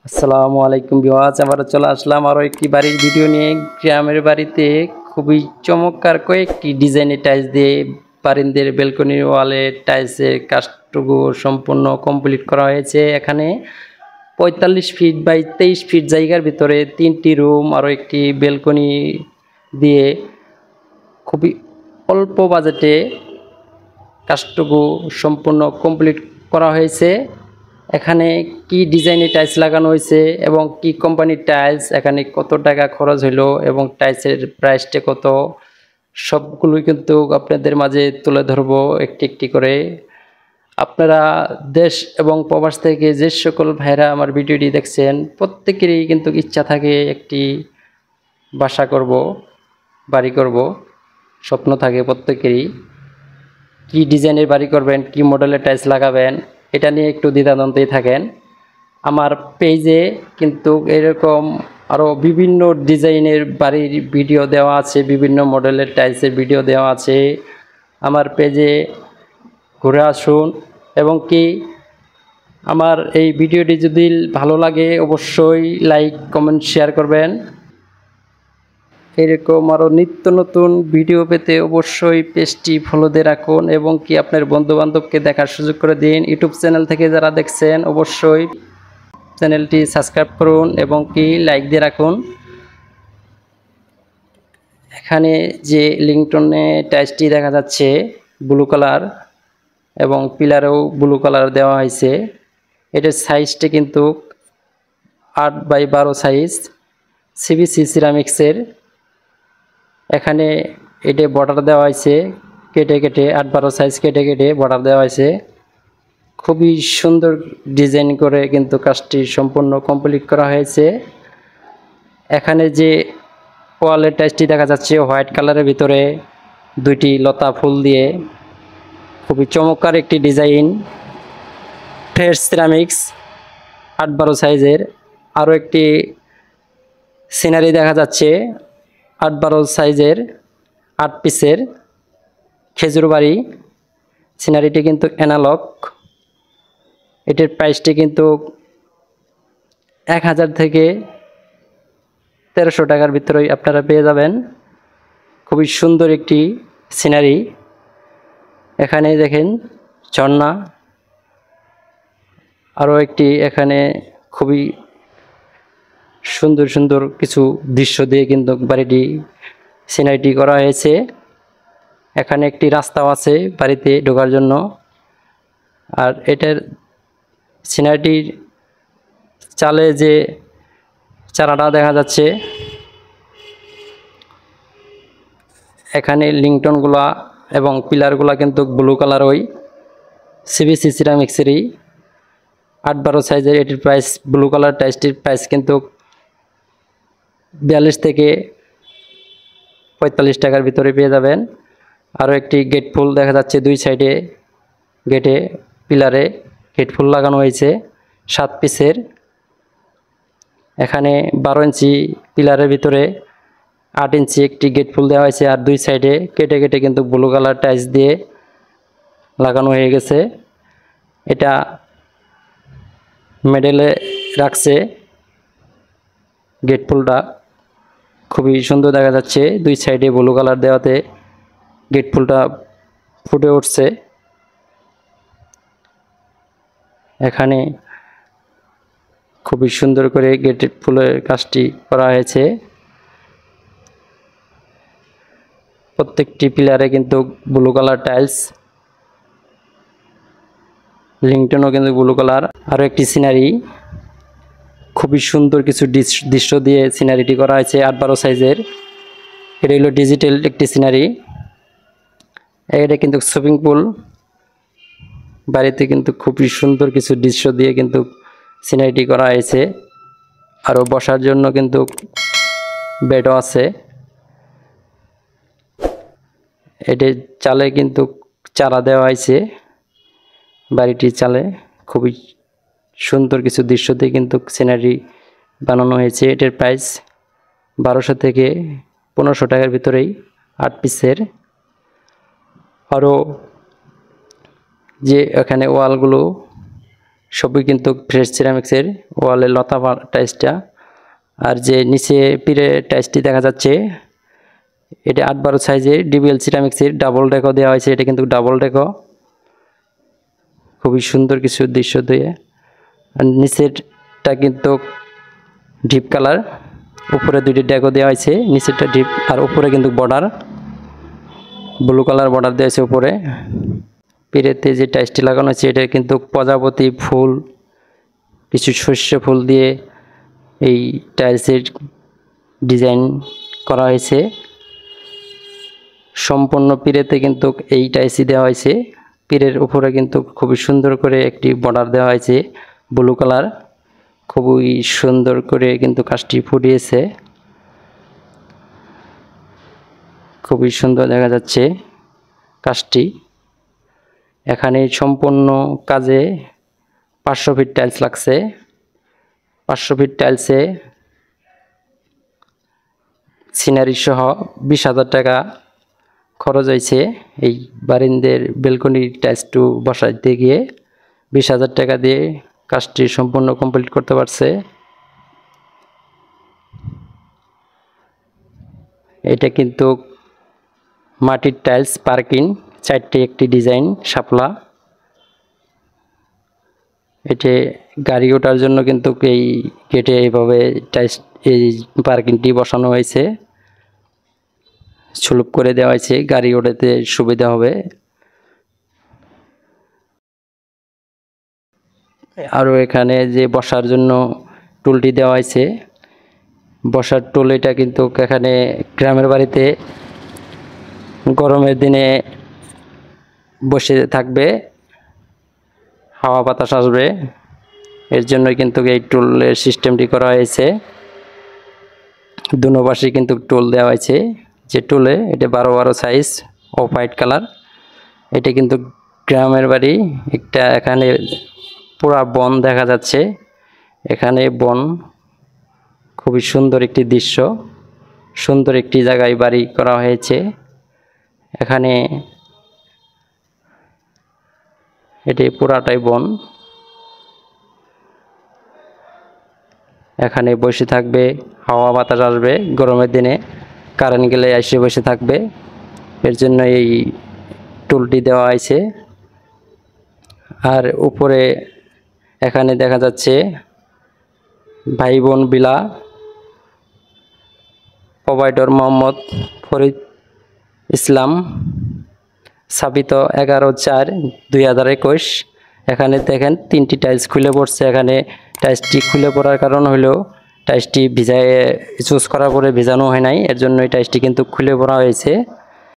আসসালামু আলাইকুম ভিউয়ার্স, আবারও চলে আসলাম আরও একটি বাড়ির ভিডিও নিয়ে। গ্রামের বাড়িতে খুবই চমৎকার কয়েকটি ডিজাইনের টাইলস দিয়ে বারান্দার ব্যালকনির ওয়ালে টাইলসের কাজটুকু সম্পূর্ণ কমপ্লিট করা হয়েছে। এখানে ৪৫ ফিট বাই ২৩ ফিট জায়গার ভিতরে ৩টি রুম আরও একটি ব্যালকনি দিয়ে খুবই অল্প বাজেটে কাজটুকু সম্পূর্ণ কমপ্লিট করা হয়েছে। এখানে কি ডিজাইনের টাইলস লাগানো হয়েছে এবং কি কোম্পানির টাইলস, এখানে কত টাকা খরচ হলো এবং টাইলসের প্রাইসটা কত, সবগুলোই কিন্তু আপনাদের মাঝে তুলে ধরবো একটি একটি করে। আপনারা দেশ এবং প্রবাস থেকে যে সকল ভাইরা আমার ভিডিওটি দেখছেন প্রত্যেকেরই কিন্তু ইচ্ছা থাকে একটি বাসা করব, বাড়ি করব, স্বপ্ন থাকে প্রত্যেকেরই। কি ডিজাইনের বাড়ি করবেন, কি মডেলের টাইলস লাগাবেন, এটা নিয়ে একটু দ্বিধাদ্বন্দ্বেই থাকেন। আমার পেজে কিন্তু এরকম আরও বিভিন্ন ডিজাইনের বাড়ির ভিডিও দেওয়া আছে, বিভিন্ন মডেলের টাইলসের ভিডিও দেওয়া আছে। আমার পেজে ঘুরে আসুন এবং কি আমার এই ভিডিওটি যদি ভালো লাগে অবশ্যই লাইক কমেন্ট শেয়ার করবেন। এরকম আরও নিত্য নতুন ভিডিও পেতে অবশ্যই পেজটি ফলো দিয়ে রাখুন এবং কি আপনার বন্ধুবান্ধবকে দেখার সুযোগ করে দিন। ইউটিউব চ্যানেল থেকে যারা দেখছেন অবশ্যই চ্যানেলটি সাবস্ক্রাইব করুন এবং কি লাইক দিয়ে রাখুন। এখানে যে লিংটনে টাইলসটি দেখা যাচ্ছে ব্লু কালার এবং পিলারেও ব্লু কালার দেওয়া হয়েছে। এটার সাইজটা কিন্তু 8x12 সাইজ, সিবিসি সিরামিক্সের। এখানে এটা বর্ডার দেওয়া হয়েছে কেটে কেটে, 8x12 সাইজ কেটে কেটে বর্ডার দেওয়া হয়েছে। খুবই সুন্দর ডিজাইন করে কিন্তু কাজটি সম্পূর্ণ কমপ্লিট করা হয়েছে। এখানে যে ওয়ালের টাইলসটি দেখা যাচ্ছে হোয়াইট কালারের ভিতরে দুইটি লতা ফুল দিয়ে খুবই চমৎকার একটি ডিজাইন, ফ্রেশ সিরামিক্স 8x12 সাইজের। আরও একটি সিনারি দেখা যাচ্ছে 8x12 সাইজের 8 পিসের খেজুর বাড়ি। সিনারিটি কিন্তু অ্যানালগ। এটির প্রাইসটি কিন্তু 1000 থেকে 1300 টাকার ভিতরেই আপনারা পেয়ে যাবেন। খুবই সুন্দর একটি সিনারি। এখানে দেখেন ঝর্ণা, আরও একটি এখানে খুবই সুন্দর সুন্দর কিছু দৃশ্য দিয়ে কিন্তু বাড়িটি সিনারিটি করা হয়েছে। এখানে একটি রাস্তাও আছে বাড়িতে ঢোকার জন্য। আর এটার সিনারিটির চালে যে চারাটা দেখা যাচ্ছে, এখানে লিংটনগুলা এবং পিলারগুলা কিন্তু ব্লু কালার, ওই সিবিসি সিরামিক্সেরই 8x12 সাইজের। এটির প্রাইস, ব্লু কালার টাইলসটির প্রাইস কিন্তু 42 থেকে 45 টাকার ভিতরে পেয়ে যাবেন। আরও একটি গেট ফুল দেখা যাচ্ছে দুই সাইডে, গেটে পিলারে গেট ফুল লাগানো হয়েছে 7 পিসের। এখানে 12 ইঞ্চি পিলারের ভিতরে 8 ইঞ্চি একটি গেট ফুল দেওয়া হয়েছে। আর দুই সাইডে কেটে কেটে কিন্তু ব্লু কালার টাইলস দিয়ে লাগানো হয়ে গেছে। এটা মেডেলে রাখছে গেট ফুলটা, খুবই সুন্দর দেখা যাচ্ছে। দুই সাইডে ব্লু কালার দেওয়াতে গেট ফুলটা ফুটে উঠছে। এখানে খুবই সুন্দর করে গেট ফুলের কাজটি করা হয়েছে। প্রত্যেকটি পিলারে কিন্তু ব্লু কালার টাইলস, লিংটনও কিন্তু ব্লু কালার। আরও একটি সিনারি, খুবই সুন্দর কিছু দৃশ্য দিয়ে সিনারিটি করা হয়েছে 8x12 সাইজের। এটা হলো ডিজিটাল একটি সিনারি। এটা কিন্তু সুইমিং পুল, বাড়িতে কিন্তু খুবই সুন্দর কিছু দৃশ্য দিয়ে কিন্তু সিনারিটি করা হয়েছে। আরও বসার জন্য কিন্তু বেডও আছে। এটি চালে কিন্তু চারা দেওয়া হয়েছে বাড়িটির চালে। খুবই সুন্দর কিছু দৃশ্য দিয়ে কিন্তু সিনারি বানানো হয়েছে। এটার প্রাইস 1200 থেকে 1500 টাকার ভিতরেই 8 পিসের। আরও যে এখানে ওয়ালগুলো সবই কিন্তু ফ্রেশ সিরামিক্সের ওয়ালে লতা টাইলসটা। আর যে নিচে পিড়ে টাইলসটি দেখা যাচ্ছে এটা 8-12 সাইজের ডিবিএল সিরামিক্সের ডাবল ডেকো দেওয়া হয়েছে। এটা কিন্তু ডাবল ডেকো, খুবই সুন্দর কিছু দৃশ্য দিয়ে। আর নিচেরটা কিন্তু ডিপ কালার, উপরে 2টি ডেকো দেওয়া হয়েছে, নিচেরটা ডিপ আর উপরে কিন্তু বর্ডার ব্লু কালার বর্ডার দেওয়া হয়েছে উপরে। পিড়েতে যে টাইলসটি লাগানো হয়েছে এটা কিন্তু প্রজাপতি ফুল, কিছু শস্য ফুল দিয়ে এই টাইলসের ডিজাইন করা হয়েছে। সম্পূর্ণ পিড়েতে কিন্তু এই টাইলসই দেওয়া হয়েছে। পিড়ের উপরে কিন্তু খুবই সুন্দর করে একটি বর্ডার দেওয়া হয়েছে ব্লু কালার, খুবই সুন্দর করে কিন্তু কাজটি ফুটিয়েছে, খুবই সুন্দর দেখা যাচ্ছে কাজটি। এখানে সম্পূর্ণ কাজে 500 ফিট টাইলস লাগছে। 500 ফিট টাইলসে সিনারি সহ 20,000 টাকা খরচ হয়েছে। এই বারিন্দের বেলকনি টাইলসটু বসাইতে গিয়ে 20,000 টাকা দিয়ে কাজটি সম্পূর্ণ কমপ্লিট করতে পারছে। এটা কিন্তু মাটির টাইলস পার্কিং, 4টে একটি ডিজাইন শাপলা। এতে গাড়ি ওঠার জন্য কিন্তু এই গেটে এইভাবে টাইলস এই পার্কিংটি বসানো হয়েছে, সুলভ করে দেওয়া হয়েছে, গাড়ি ওঠাতে সুবিধা হবে। আরও এখানে যে বসার জন্য টুলটি দেওয়া হয়েছে, বসার টুল এটা কিন্তু এখানে গ্রামের বাড়িতে গরমের দিনে বসে থাকবে, হাওয়া বাতাস আসবে, এর জন্য কিন্তু এই টুলের সিস্টেমটি করা হয়েছে। দুনো পাশে কিন্তু টুল দেওয়া হয়েছে, যে টুলে এটা 12-12 সাইজ অফ হোয়াইট কালার। এটা কিন্তু গ্রামের বাড়ি একটা, এখানে পুরা বন দেখা যাচ্ছে, এখানে বন, খুবই সুন্দর একটি দৃশ্য, সুন্দর একটি জায়গায় বাড়ি করা হয়েছে। এখানে এটি পুরাটাই বন, এখানে বসে থাকবে, হাওয়া বাতাস আসবে, গরমের দিনে কারেন্ট গেলে এসে বসে থাকবে, এর জন্য এই টুলটি দেওয়া হয়েছে। আর উপরে এখানে দেখা যাচ্ছে ভাই বোন বিলা, প্রোভাইডর মোহাম্মদ ফরিদ ইসলাম, স্থাপিত 11/4/2021। এখানে দেখেন 3টি টাইলস খুলে পড়ছে। এখানে টাইলসটি খুলে পড়ার কারণ হলো টাইলসটি ভিজায় চুজ করার পরে ভিজানো হয় নাই, এর জন্য এই টাইলসটি কিন্তু খুলে পড়া হয়েছে।